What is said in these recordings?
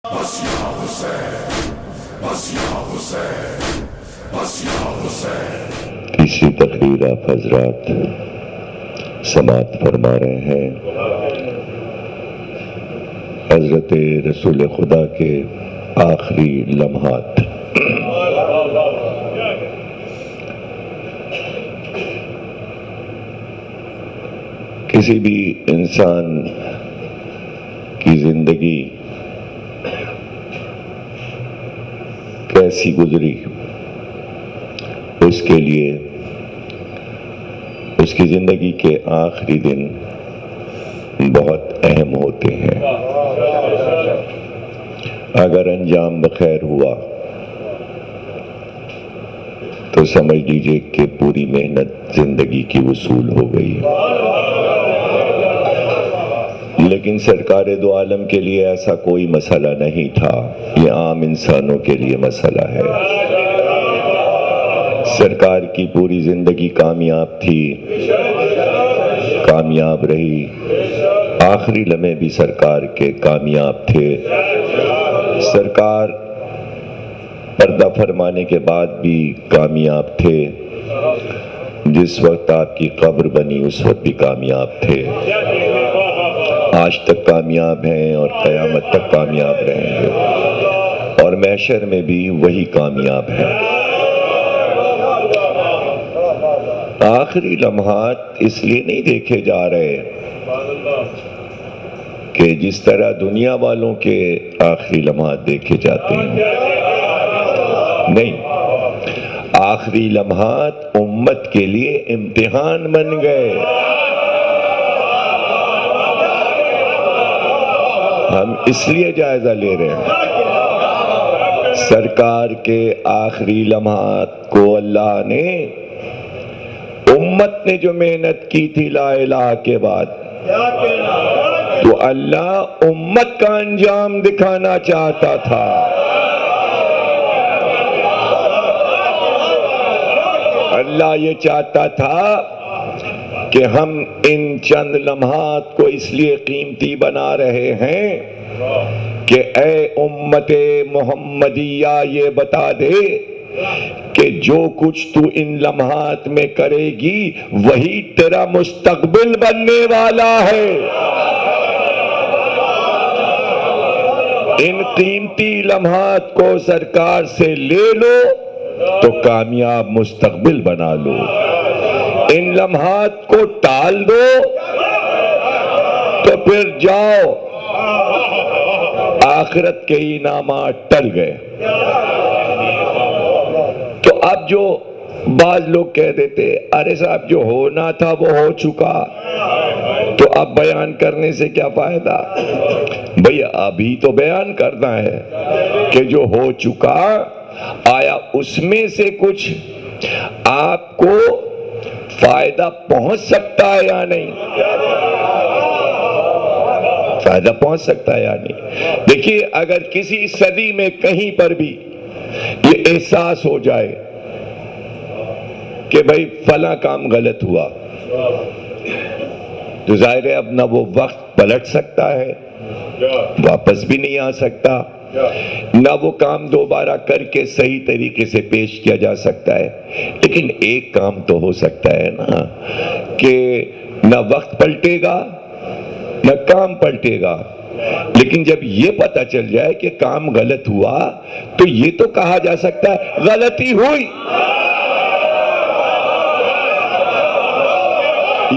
بس یا حسین، بس یا حسین، بس یا حسین۔ تیسری تقریر آپ حضرات سماعت فرما رہے ہیں حضرت رسول خدا کے آخری لمحات۔ کسی بھی انسان کی زندگی کیسی گزری، اس کے لیے اس کی زندگی کے آخری دن بہت اہم ہوتے ہیں۔ اگر انجام بخیر ہوا تو سمجھ لیجئے کہ پوری محنت زندگی کی وصول ہو گئی۔ لیکن سرکار دو عالم کے لیے ایسا کوئی مسئلہ نہیں تھا، یہ عام انسانوں کے لیے مسئلہ ہے۔ سرکار کی پوری زندگی کامیاب تھی، کامیاب رہی، آخری لمحے بھی سرکار کے کامیاب تھے۔ سرکار پردہ فرمانے کے بعد بھی کامیاب تھے، جس وقت آپ کی قبر بنی اس وقت بھی کامیاب تھے، آج تک کامیاب ہیں اور قیامت تک کامیاب رہیں گے، اور محشر میں بھی وہی کامیاب ہیں۔ آخری لمحات اس لیے نہیں دیکھے جا رہے کہ جس طرح دنیا والوں کے آخری لمحات دیکھے جاتے ہیں، نہیں، آخری لمحات امت کے لیے امتحان بن گئے۔ ہم اس لیے جائزہ لے رہے ہیں، سرکار کے آخری لمحات کو اللہ نے، امت نے جو محنت کی تھی لا الہ کے بعد، تو اللہ امت کا انجام دکھانا چاہتا تھا۔ اللہ یہ چاہتا تھا کہ ہم ان چند لمحات کو اس لیے قیمتی بنا رہے ہیں کہ اے امت محمدیہ یہ بتا دے کہ جو کچھ تو ان لمحات میں کرے گی وہی تیرا مستقبل بننے والا ہے۔ ان قیمتی لمحات کو سرکار سے لے لو تو کامیاب مستقبل بنا لو، ان لمحات کو ٹال دو تو پھر جاؤ آخرت کے انعامات ٹل گئے۔ تو اب جو بعض لوگ کہہ دیتے ارے صاحب جو ہونا تھا وہ ہو چکا، تو اب بیان کرنے سے کیا فائدہ؟ بھئی ابھی تو بیان کرنا ہے کہ جو ہو چکا، آیا اس میں سے کچھ آپ کو فائدہ پہنچ سکتا ہے یا نہیں؟ فائدہ پہنچ سکتا ہے یا نہیں؟ دیکھیے، اگر کسی صدی میں کہیں پر بھی یہ احساس ہو جائے کہ بھئی فلاں کام غلط ہوا، تو ظاہر ہے اب نہ وہ وقت پلٹ سکتا ہے، واپس بھی نہیں آ سکتا، نہ وہ کام دوبارہ کر کے صحیح طریقے سے پیش کیا جا سکتا ہے۔ لیکن ایک کام تو ہو سکتا ہے نا کہ نہ وقت پلٹے گا نہ کام پلٹے گا، لیکن جب یہ پتہ چل جائے کہ کام غلط ہوا تو یہ تو کہا جا سکتا ہے غلطی ہوئی،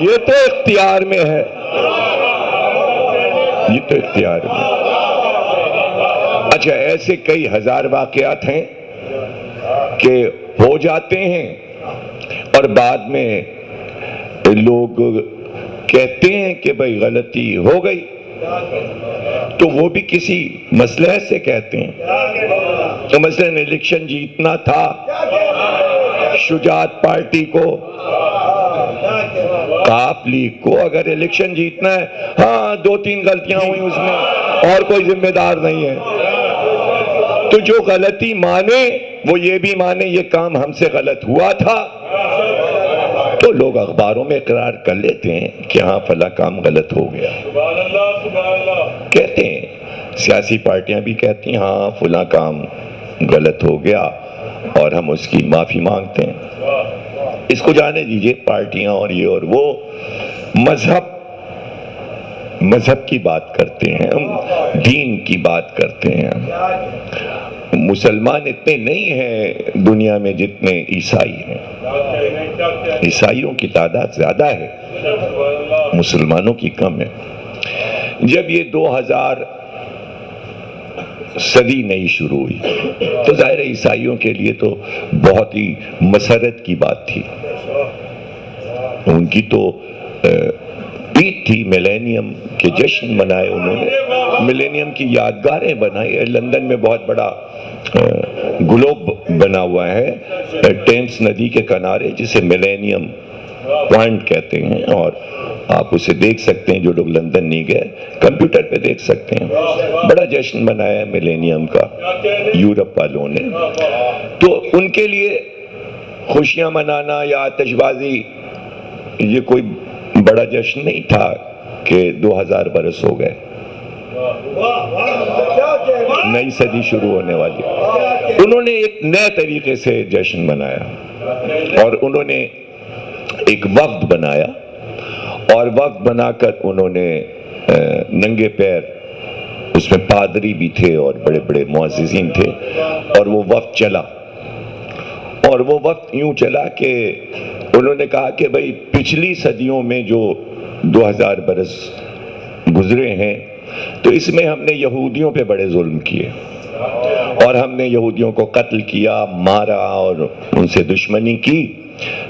یہ تو اختیار میں ہے، یہ تو اختیار میں ہے۔ اچھا، ایسے کئی ہزار واقعات ہیں کہ ہو جاتے ہیں اور بعد میں لوگ کہتے ہیں کہ بھئی غلطی ہو گئی، تو وہ بھی کسی مصلحت سے کہتے ہیں۔ تو مثلاً الیکشن جیتنا تھا، شجاعت پارٹی کو، کاپ لیگ کو اگر الیکشن جیتنا ہے، ہاں 2-3 غلطیاں ہوئی اس میں اور کوئی ذمہ دار نہیں ہے، تو جو غلطی مانے وہ یہ بھی مانے یہ کام ہم سے غلط ہوا تھا، تو لوگ اخباروں میں اقرار کر لیتے ہیں کہ ہاں فلاں کام غلط ہو گیا، کہتے ہیں سیاسی پارٹیاں بھی کہتی ہیں ہاں فلاں کام غلط ہو گیا اور ہم اس کی معافی مانگتے ہیں. اس کو جانے دیجئے، پارٹیاں اور یہ اور وہ مذہب کی بات کرتے ہیں، ہم دین کی بات کرتے ہیں. مسلمان اتنے نہیں ہیں دنیا میں جتنے عیسائی ہیں. عیسائیوں کی تعداد زیادہ ہے، مسلمانوں کی کم ہے. جب یہ 2000 صدی نئی شروع ہوئی تو ظاہر عیسائیوں کے لیے تو بہت ہی مسرت کی بات تھی. ان کی تو عید تھی، ملینیم کے جشن منائے انہوں نے، ملینیم کی یادگاریں بنائی. لندن میں بہت بڑا گلوب بنا ہوا ہے ٹیمز ندی کے کنارے جسے ملینیم پوائنٹ کہتے ہیں، اور آپ اسے دیکھ سکتے ہیں. جو لوگ لندن نہیں گئے کمپیوٹر پہ دیکھ سکتے ہیں. بڑا جشن منایا ملینیم کا یورپ والوں نے. تو ان کے لیے خوشیاں منانا یا آتش بازی یہ کوئی بڑا جشن نہیں تھا کہ 2000 برس ہو گئے، نئی صدی شروع ہونے والی. انہوں نے ایک نئے طریقے سے جشن منایا اور انہوں نے ایک وفد بنایا، اور وفد بنا کر انہوں نے ننگے پیر، اس میں پادری بھی تھے اور بڑے بڑے معززین تھے، اور وہ وفد چلا. اور وہ وقت یوں چلا کہ انہوں نے کہا کہ بھئی پچھلی صدیوں میں جو 2000 برس گزرے ہیں تو اس میں ہم نے یہودیوں پہ بڑے ظلم کیے، اور ہم نے یہودیوں کو قتل کیا، مارا اور ان سے دشمنی کی.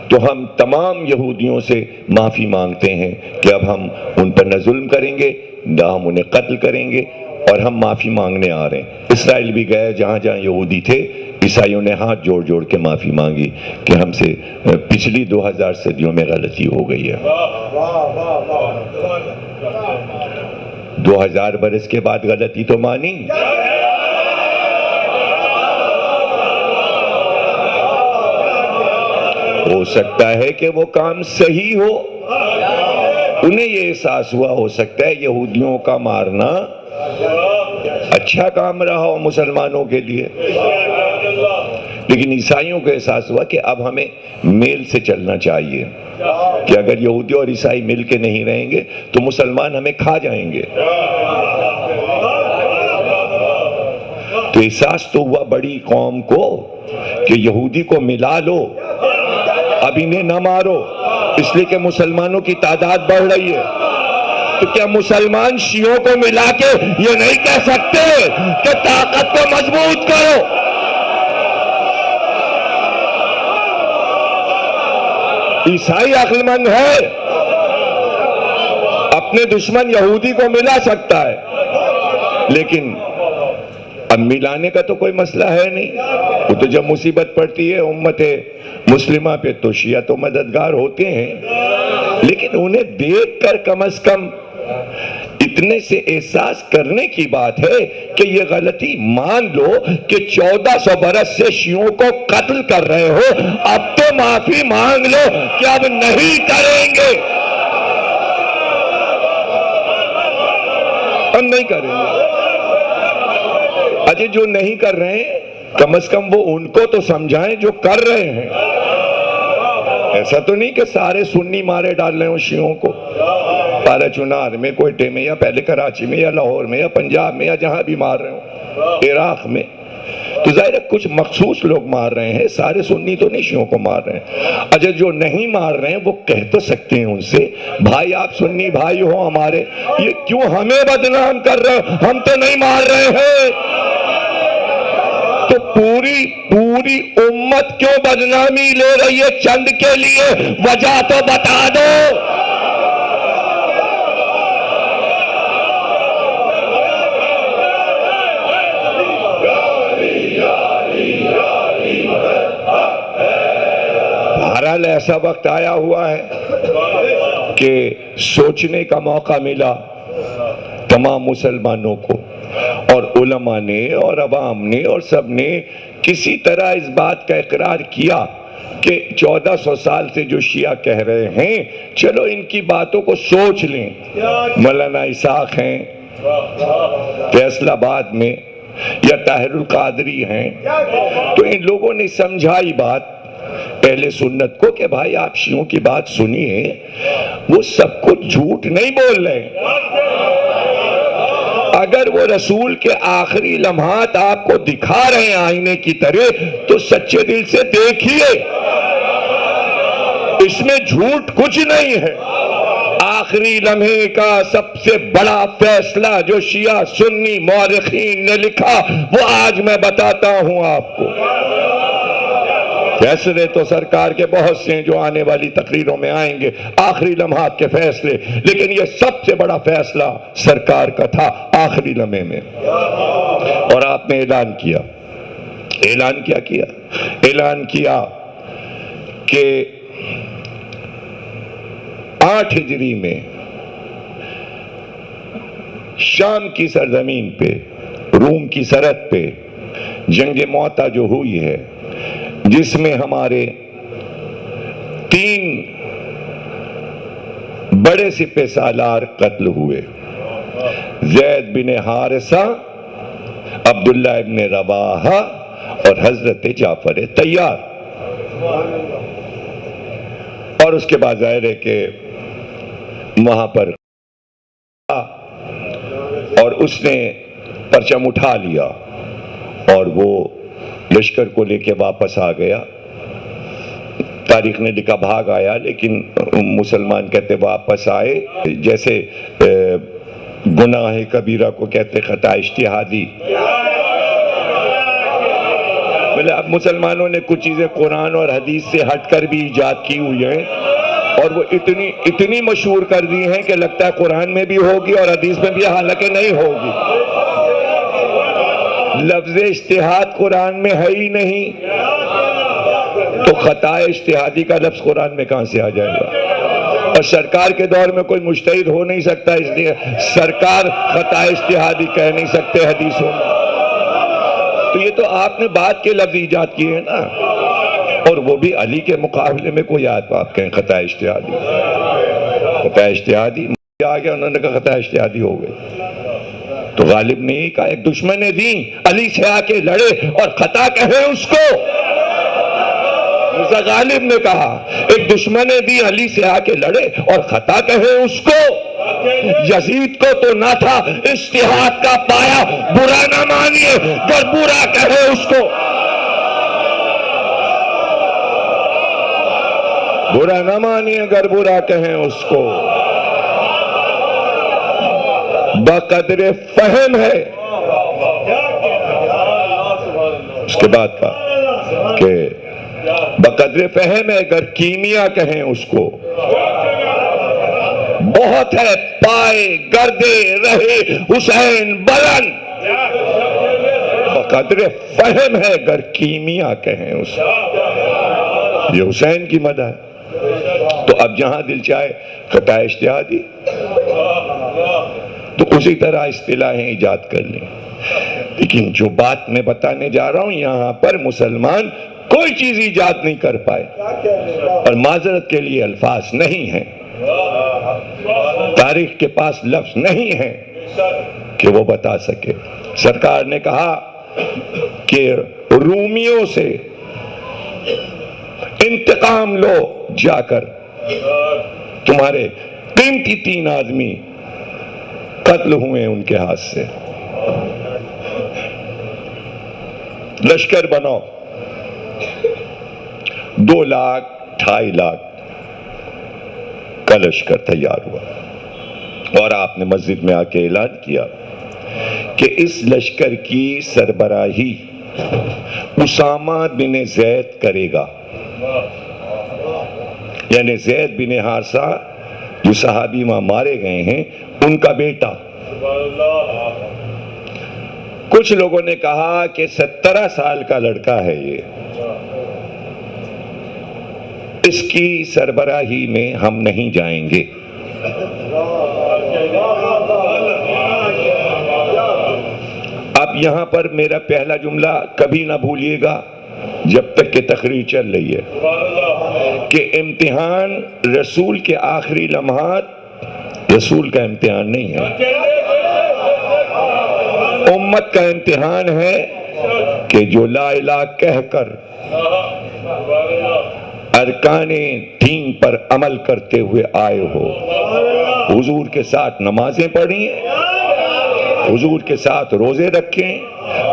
تو ہم تمام یہودیوں سے معافی مانگتے ہیں کہ اب ہم ان پر نہ ظلم کریں گے نہ ہم انہیں قتل کریں گے، اور ہم معافی مانگنے آ رہے ہیں. اسرائیل بھی گئے، جہاں جہاں یہودی تھے عیسائیوں نے ہاتھ جوڑ جوڑ کے معافی مانگی کہ ہم سے پچھلی 2000 صدیوں میں غلطی ہو گئی ہے. 2000 برس کے بعد غلطی تو مانی. ہو سکتا ہے کہ وہ کام صحیح ہو، انہیں یہ احساس ہوا ہو سکتا ہے یہودیوں کا مارنا اچھا کام رہا ہو مسلمانوں کے لیے، لیکن عیسائیوں کو احساس ہوا کہ اب ہمیں میل سے چلنا چاہیے، کہ اگر یہودی اور عیسائی مل کے نہیں رہیں گے تو مسلمان ہمیں کھا جائیں گے. تو احساس تو ہوا بڑی قوم کو کہ یہودی کو ملا لو، اب انہیں نہ مارو، اس لیے کہ مسلمانوں کی تعداد بڑھ رہی ہے. تو کیا مسلمان شیعوں کو ملا کے یہ نہیں کہہ سکتے کہ طاقت کو مضبوط کرو؟ عیسائی عقل مند ہے، اپنے دشمن یہودی کو ملا سکتا ہے، لیکن اب ملانے کا تو کوئی مسئلہ ہے نہیں. وہ تو جب مصیبت پڑتی ہے امت مسلمہ پہ تو شیعہ تو مددگار ہوتے ہیں، لیکن انہیں دیکھ کر کم از کم اتنے سے احساس کرنے کی بات ہے کہ یہ غلطی مان لو کہ 1400 برس سے شیعوں کو قتل کر رہے ہو، اب تو معافی مانگ لو کہ اب نہیں کریں گے، ہم نہیں کریں گے. اجے جو نہیں کر رہے ہیں کم از کم وہ ان کو تو سمجھائیں جو کر رہے ہیں. ایسا تو نہیں کہ سارے سنی مارے ڈال رہے ہوں شیعوں کو، پارا چنار میں، کوئٹے میں، یا پہلے کراچی میں، یا لاہور میں، یا پنجاب میں، یا جہاں بھی مار رہے ہوں، عراق میں. تو ظاہر ہے کچھ مخصوص لوگ مار رہے ہیں، سارے سنی تو نہیں شیعوں کو مار رہے ہیں. اچھا جو نہیں مار رہے ہیں وہ کہہ تو سکتے ہیں ان سے، بھائی آپ سنی بھائی ہو ہمارے، یہ کیوں ہمیں بدنام کر رہے ہو، ہم تو نہیں مار رہے ہیں. تو پوری امت کیوں بدنامی لے رہی ہے چند کے لیے؟ وجہ تو بتا دو. بہرحال ایسا وقت آیا ہوا ہے کہ سوچنے کا موقع ملا تمام مسلمانوں کو، اور علماء نے اور عوام نے اور سب نے کسی طرح اس بات کا اقرار کیا کہ 1400 سال سے جو شیعہ کہہ رہے ہیں چلو ان کی باتوں کو سوچ لیں. مولانا اسحاق ہیں، فیصل آباد میں یا طاہر القادری ہیں، تو ان لوگوں نے سمجھائی بات اہل سنت کو کہ بھائی آپ شیعوں کی بات سنیے، وہ سب کچھ جھوٹ نہیں بول رہے ہیں، اگر وہ رسول کے آخری لمحات آپ کو دکھا رہے ہیں آئینے کی طرح تو سچے دل سے دیکھیے، اس میں جھوٹ کچھ نہیں ہے۔ آخری لمحے کا سب سے بڑا فیصلہ جو شیعہ سنی مورخین نے لکھا وہ آج میں بتاتا ہوں آپ کو۔ فیصلے تو سرکار کے بہت سے ہیں جو آنے والی تقریروں میں آئیں گے، آخری لمحات کے فیصلے، لیکن یہ سب سے بڑا فیصلہ سرکار کا تھا آخری لمحے میں، اور آپ نے اعلان کیا۔ اعلان کیا کیا؟ اعلان کیا کہ 8 ہجری میں شام کی سرزمین پہ، روم کی سرحد پہ جنگ موتا جو ہوئی ہے، جس میں ہمارے 3 بڑے سپہ سالار قتل ہوئے، زید بن حارثہ، عبداللہ ابن رواحہ اور حضرت جعفر طیار۔ اور اس کے بعد ظاہر ہے کہ وہاں پر اور اس نے پرچم اٹھا لیا اور وہ لشکر کو لے کے واپس آ گیا۔ تاریخ نے لکھا بھاگ آیا، لیکن مسلمان کہتے واپس آئے، جیسے گناہ کبیرہ کو کہتے خطا اجتہادی۔ اب مسلمانوں نے کچھ چیزیں قرآن اور حدیث سے ہٹ کر بھی ایجاد کی ہوئی ہیں، اور وہ اتنی مشہور کر دی ہیں کہ لگتا ہے قرآن میں بھی ہوگی اور حدیث میں بھی، حالانکہ نہیں ہوگی۔ لفظ اجتہاد قرآن میں ہے ہی نہیں، تو خطا اجتہادی کا لفظ قرآن میں کہاں سے آ جائے گا؟ اور سرکار کے دور میں کوئی مجتہد ہو نہیں سکتا، اس لیے سرکار خطا اجتہادی کہہ نہیں سکتے حدیثوں میں۔ تو یہ تو آپ نے بعد کے لفظ ایجاد کیے ہیں نا، اور وہ بھی علی کے مقابلے میں کوئی آیت آپ کہیں خطا اجتہادی۔ خطا اجتہادی آ گیا، انہوں نے کہا خطا اجتہادی ہو گئے، تو غالب نے کہا ایک دشمن دین علی سے آ کے لڑے اور خطا کہے اس کو۔ مرزا غالب نے کہا ایک دشمن دین علی سے آ کے لڑے اور خطا کہے اس کو۔ یزید کو تو نہ تھا اجتہاد کا پایا، برا نہ مانیے گر برا کہے اس کو۔ برا نہ مانیے گر برا کہیں اس کو، بقدر فہم ہے۔ اس کے بعد کہا کہ بقدر فہم ہے گر کیمیا کہیں اس کو، بہت ہے پائے گردے رہے حسین بلند، بقدر فہم ہے گر کیمیا کہیں اس کو۔ یہ حسین کی مدح ہے۔ تو اب جہاں دل چاہے خطا اجتہادی، تو اسی طرح اصطلاحیں ایجاد کر لیں۔ لیکن جو بات میں بتانے جا رہا ہوں، یہاں پر مسلمان کوئی چیز ایجاد نہیں کر پائے، اور معذرت کے لیے الفاظ نہیں ہیں، تاریخ کے پاس لفظ نہیں ہیں کہ وہ بتا سکے۔ سرکار نے کہا کہ رومیوں سے انتقام لو جا کر، تمہارے قیمتی 3 آدمی قتل ہوئے ان کے ہاتھ سے، لشکر بناؤ۔ 2 لاکھ 2.5 لاکھ کا لشکر تیار ہوا، اور آپ نے مسجد میں آ کے اعلان کیا کہ اس لشکر کی سربراہی اسامہ بن زید کرے گا، یعنی زید بن حارثہ جو صحابی وہاں مارے گئے ہیں ان کا بیٹا۔ کچھ لوگوں نے کہا کہ 17 سال کا لڑکا ہے یہ، اس کی سربراہی میں ہم نہیں جائیں گے۔ اب یہاں پر میرا پہلا جملہ کبھی نہ بھولیے گا جب تک کہ تقریر چل رہی ہے، کہ امتحان رسول کے آخری لمحات رسول کا امتحان نہیں ہے، امت کا امتحان ہے کہ جو لا الہ کہہ کر ارکان دین پر عمل کرتے ہوئے آئے ہو، حضور کے ساتھ نمازیں پڑھی ہیں، حضور کے ساتھ روزے رکھے ہیں،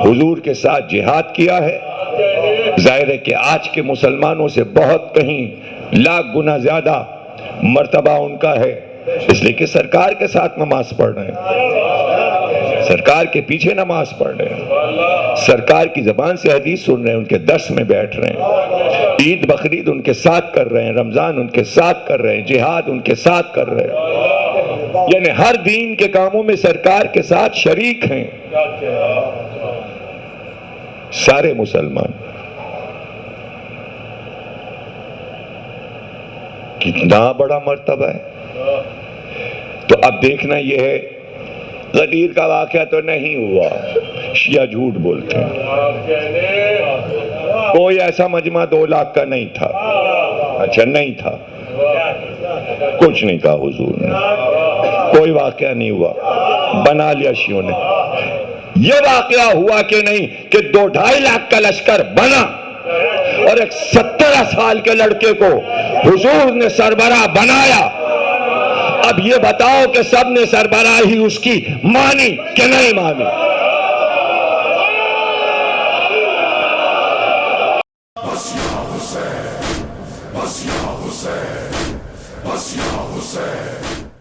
حضور کے ساتھ جہاد کیا ہے، ظاہر ہے کہ آج کے مسلمانوں سے بہت کہیں لاکھ گنا زیادہ مرتبہ ان کا ہے، اس لیے کہ سرکار کے ساتھ نماز پڑھ رہے ہیں، سرکار کے پیچھے نماز پڑھ رہے ہیں، سرکار کی زبان سے حدیث سن رہے ہیں، ان کے درس میں بیٹھ رہے ہیں، عید بقرعید ان کے ساتھ کر رہے ہیں، رمضان ان کے ساتھ کر رہے ہیں، جہاد ان کے ساتھ کر رہے ہیں، یعنی ہر دین کے کاموں میں سرکار کے ساتھ شریک ہیں سارے مسلمان۔ کتنا بڑا مرتبہ ہے۔ تو اب دیکھنا یہ ہے، غدیر کا واقعہ تو نہیں ہوا، شیعہ جھوٹ بولتے ہیں، کوئی ایسا مجمع 2 لاکھ کا نہیں تھا، اچھا نہیں تھا، کچھ نہیں کہا حضور نے، کوئی واقعہ نہیں ہوا، بنا لیا شیعوں نے۔ یہ واقعہ ہوا کہ نہیں کہ 2-2.5 لاکھ کا لشکر بنا اور ایک 17 سال کے لڑکے کو حضور نے سربراہ بنایا۔ اب یہ بتاؤ کہ سب نے سربراہی اس کی مانی کہ نہیں مانی؟